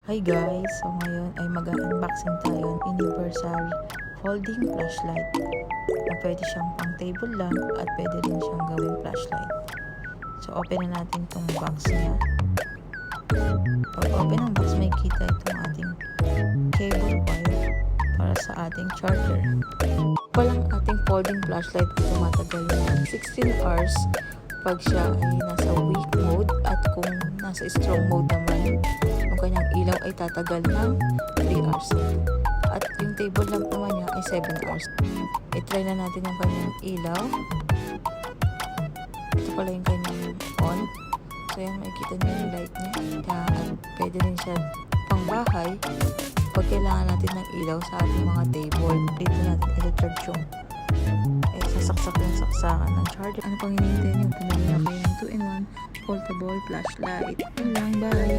Hi guys! So ngayon ay mag-unboxing tayo ng universal folding flashlight na pwede siyang pang table lamp at pwede rin siyang gawing flashlight. So open na natin itong box niya. Pag open ng box, may kita itong ating cable wire para sa ating charger. Walang ating folding flashlight ay tumatagal ng 16 hours pag siya ay nasa weak mode, at kung nasa strong mode naman, yung kanyang ilaw ay tatagal ng 3 hours. At yung table lamp naman niya ay 7 hours. I-try na natin yung kanyang ilaw. Ito pala yung kanyang on. So yan, makikita niyo yung light niya. Kaya pwede rin siya pang bahay pag kailangan natin ng ilaw sa ating mga table. Dito natin i-charge yung sasaksak yung saksakan ng charger. Ano pang hinihintay niyo? Pumili na kayo ng 2-in-1 foldable flashlight. Yun lang, bye!